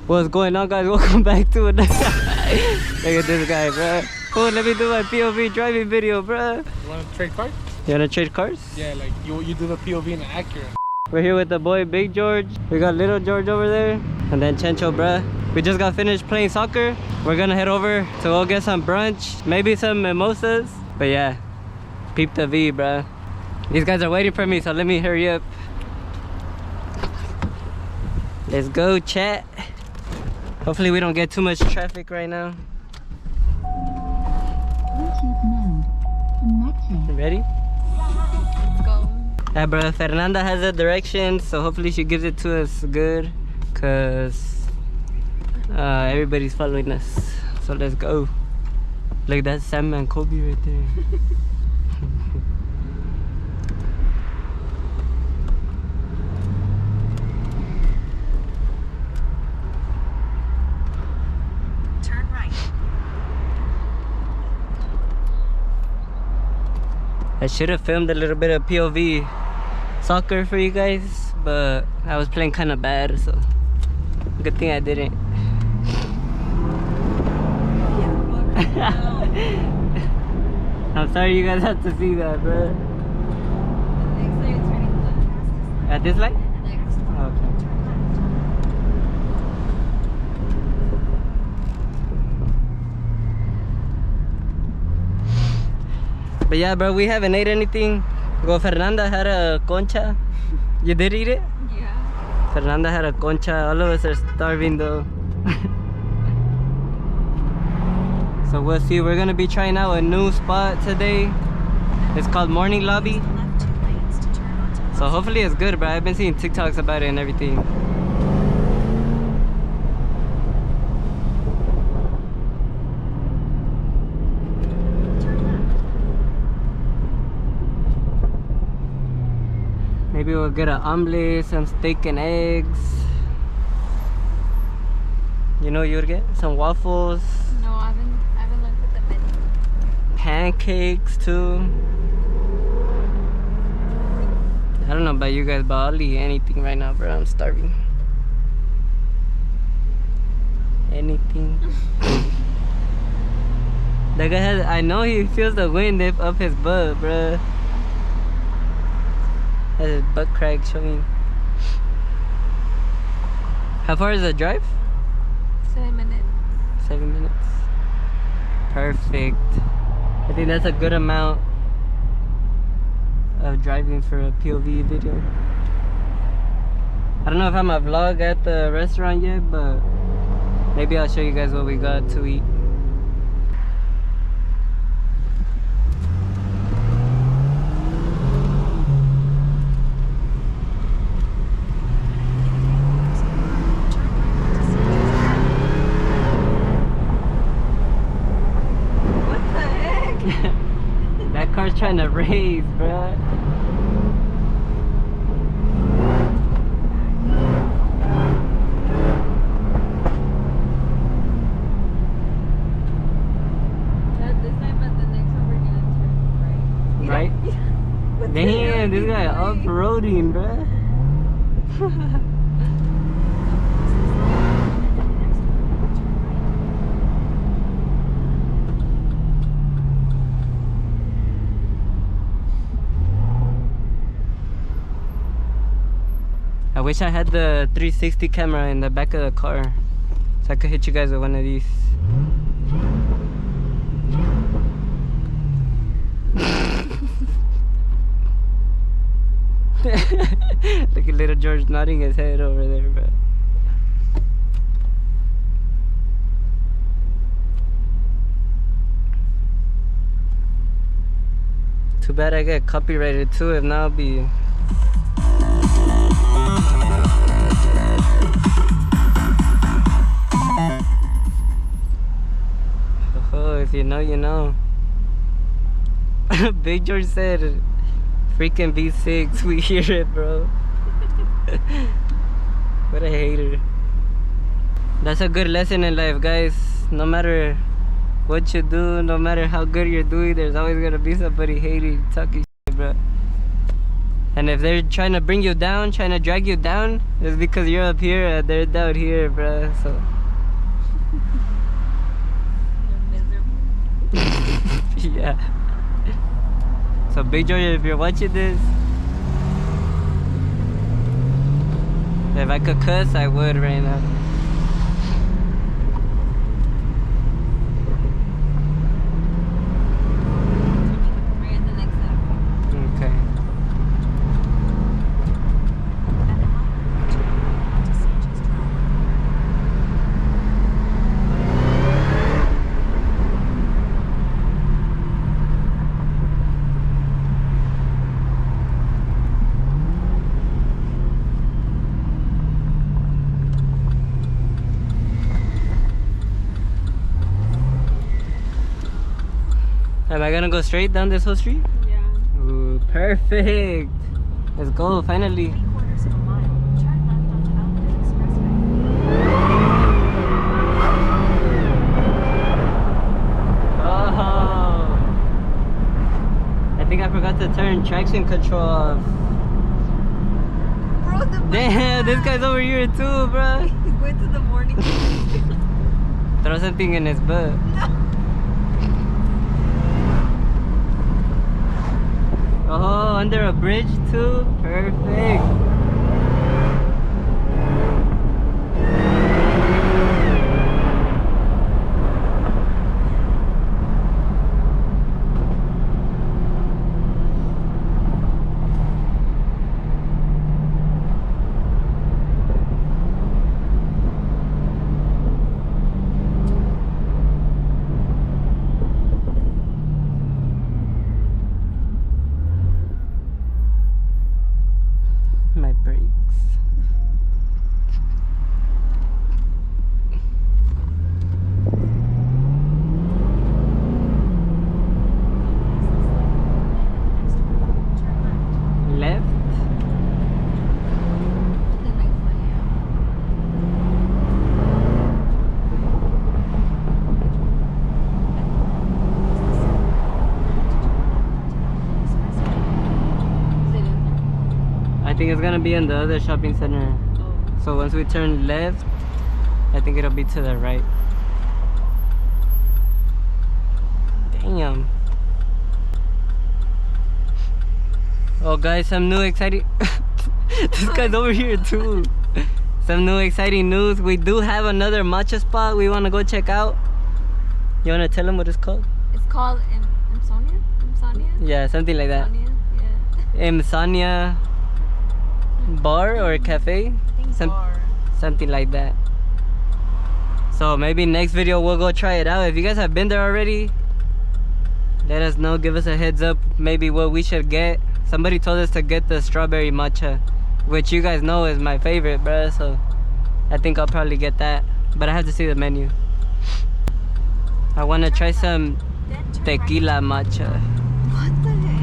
What's going on, guys? Welcome back to another. Look at this guy, bro. Oh, let me do my POV driving video, bro. You want to trade cars? You wanna trade cars? Yeah, like you do the POV in Acura. We're here with the boy Big George. We got Little George over there, and then Chencho, bruh. We just got finished playing soccer. We're gonna head over to go get some brunch, maybe some mimosas. But yeah, peep the V, bruh. These guys are waiting for me, so let me hurry up. Let's go, chat. Hopefully we don't get too much traffic right now. You ready? Let's go. Yeah, bro. Fernanda has the directions, so hopefully she gives it to us good, cause everybody's following us. So let's go. Look, that's Sam and Kobe right there. Turn right. I should have filmed a little bit of POV soccer for you guys, but I was playing kind of bad, so good thing I didn't. I'm sorry you guys have to see that, bro. At this light? Oh, okay. But yeah, bro, we haven't ate anything. Well, Fernanda had a concha. You did eat it? Yeah. Fernanda had a concha. All of us are starving though. So we'll see. We're gonna be trying out a new spot today. It's called Morning Lobby. So hopefully it's good, bro. I've been seeing TikToks about it and everything. Maybe we'll get an omelet, some steak and eggs. You know what you would get? Some waffles. No, I haven't looked at the menu. Pancakes too. I don't know about you guys, but I'll eat anything right now, bro. I'm starving. Anything. That guy has, I know he feels the wind up his butt, bro. Has his butt crack showing. How far is the drive? 7 minutes. 7 minutes. Perfect. I think that's a good amount of driving for a POV video. I don't know if I'm a vlog at the restaurant yet, but maybe I'll show you guys what we got to eat. That car's trying to race, bruh. Not this time, but the next one we're gonna turn right. Right? Damn, this guy off-roading, bruh. I wish I had the 360 camera in the back of the car so I could hit you guys with one of these. Look at little George nodding his head over there, bro. Too bad I get copyrighted too, if not I'll be... Oh, if you know, you know. Big George said, freaking V6, we hear it, bro. What a hater. That's a good lesson in life, guys. No matter what you do, no matter how good you're doing, there's always gonna be somebody hating, talking shit, bro. And if they're trying to bring you down, trying to drag you down, it's because you're up here and they're down here, bruh. So You're miserable. yeah. So Big George, if you're watching this, if I could cuss, I would right now. We're in the next step. Okay. Am I gonna go straight down this whole street? Yeah. Ooh, perfect. Let's go, finally. 3/4 of a mile. Turn left onto Alpine Expressway. Oh, I think I forgot to turn traction control off. Bro, the Damn, this guy's over here too, bro. He's going to the morning. Throw something in his butt. Oh, under a bridge too? Perfect. My brakes. Left. The next one, yeah. I think it's gonna be in the other shopping center. Oh. So once we turn left, I think it'll be to the right. Damn. Oh guys, some new exciting this guy's over here too. Some new exciting news. We do have another matcha spot we wanna go check out. You wanna tell them what it's called? It's called Insomnia? Insomnia? Yeah, something like that. Insomnia? Yeah. Insomnia bar or cafe? I think Some- bar. Something like that. So maybe next video we'll go try it out. If you guys have been there already, let us know, give us a heads up maybe what we should get. Somebody told us to get the strawberry matcha, which you guys know is my favorite, bruh. So I think I'll probably get that, but I have to see the menu. I want to try some tequila matcha. What the heck?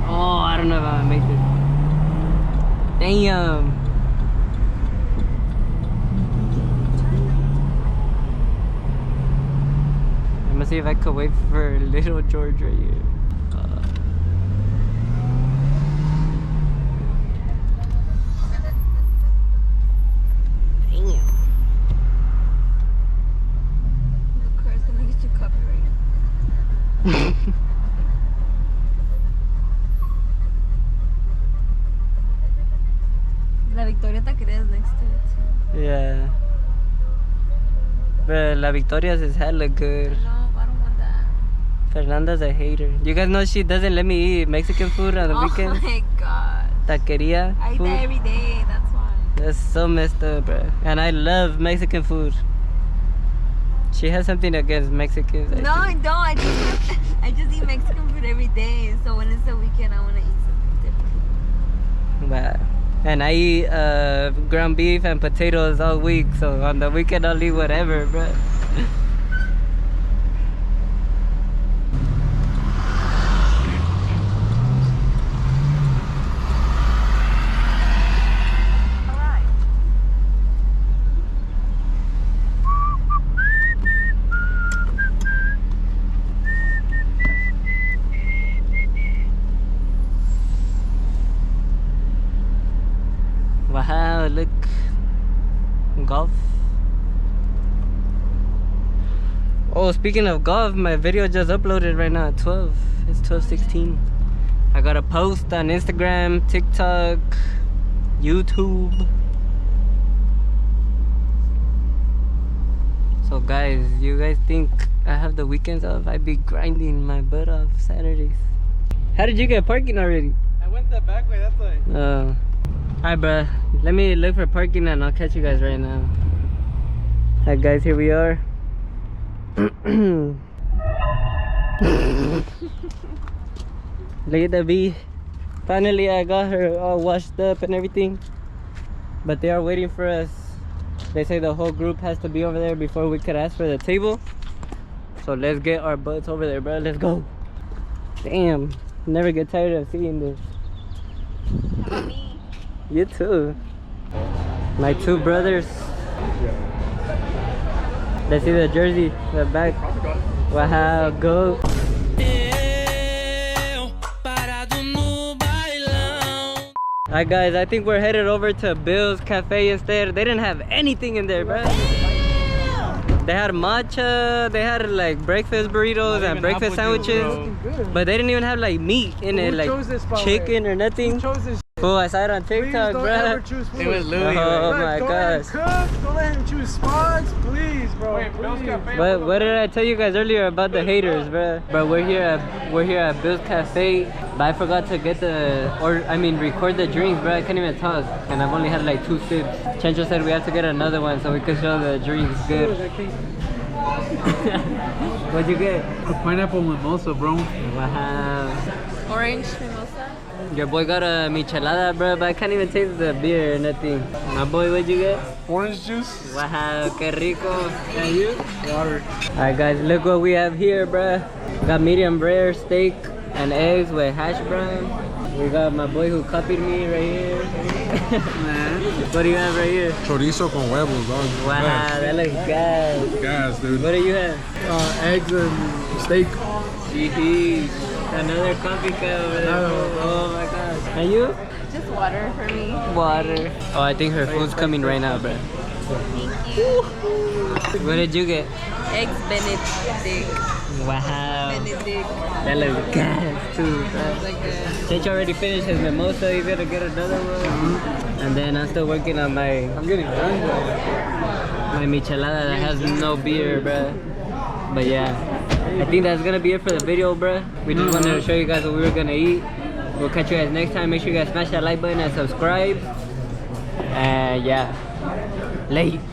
Oh, I don't know if I'm gonna make this. Damn. I'm gonna see if I could wait for little George right here. Damn. The car's gonna get you copyrighted. La Victoria Taqueria is next to it too. Yeah. But La Victoria's is hella good. No, I don't want that. Fernanda's a hater. You guys know she doesn't let me eat Mexican food on the weekends. Oh my god. Taqueria I eat food. that every day, that's why. That's so messed up, bro. And I love Mexican food. She has something against Mexicans. No, I don't. I just eat Mexican food every day. So when it's the weekend, I want to eat something different. Wow. And I eat ground beef and potatoes all week. So on the weekend, I'll eat whatever, bro. look. Golf. Oh, speaking of golf, my video just uploaded right now at 12. It's 12:16. I got a post on Instagram, TikTok, YouTube. So guys, you guys think I have the weekends off? I be grinding my butt off Saturdays. How did you get parking already? I went the back way, that's why. Alright, bruh. Let me look for parking and I'll catch you guys right now. Alright guys, here we are. Look at the bee. Finally I got her all washed up and everything. But they are waiting for us. They say the whole group has to be over there before we could ask for the table. So let's get our butts over there, bro. Let's go. Damn. Never get tired of seeing this. Me. You too. My two brothers. Let's see the jersey, the back. Wow, go. Alright guys, I think we're headed over to Bill's Cafe instead. They didn't have anything in there, bro. They had matcha, they had like breakfast burritos and breakfast sandwiches. But they didn't even have like meat in it, like chicken or nothing. Oh, I saw it on TikTok, bro. It was Louis. Oh my gosh. Don't let him choose spots, please, bro. Wait, Bill's Cafe. What did I tell you guys earlier about the haters, bro? But we're here at Bill's Cafe. But I forgot to get record the drinks, bro. I can't even talk, and I've only had like 2 sips. Chencho said we have to get another one so we could show the drinks good. What'd you get? A pineapple mimosa, bro. Wow. Orange mimosa. Your boy got a michelada, bro, but I can't even taste the beer or nothing. My boy, what'd you get? Orange juice. Wow, que rico. And you? Water. Alright guys, look what we have here, bruh. Got medium rare steak and eggs with hash brown. We got my boy who copied me right here. What do you have right here? Chorizo con huevos, dog. Wow, that looks good. Gas, dude. What do you have? Eggs and steak. Jeez. Another coffee cup over there. Oh my gosh. And you? Just water for me. Water. Oh, I think her food's coming right now, bruh. Thank you. What did you get? Eggs Benedict. Wow. Benedict. That looks gas too, bro. Like a... Chich already finished his mimosa. He's gonna get another one. And then I'm still working on my michelada that has no beer, bruh. But yeah, I think that's gonna be it for the video, bruh. We just wanted to show you guys what we were gonna eat. We'll catch you guys next time. Make sure you guys smash that like button and subscribe. And yeah, late.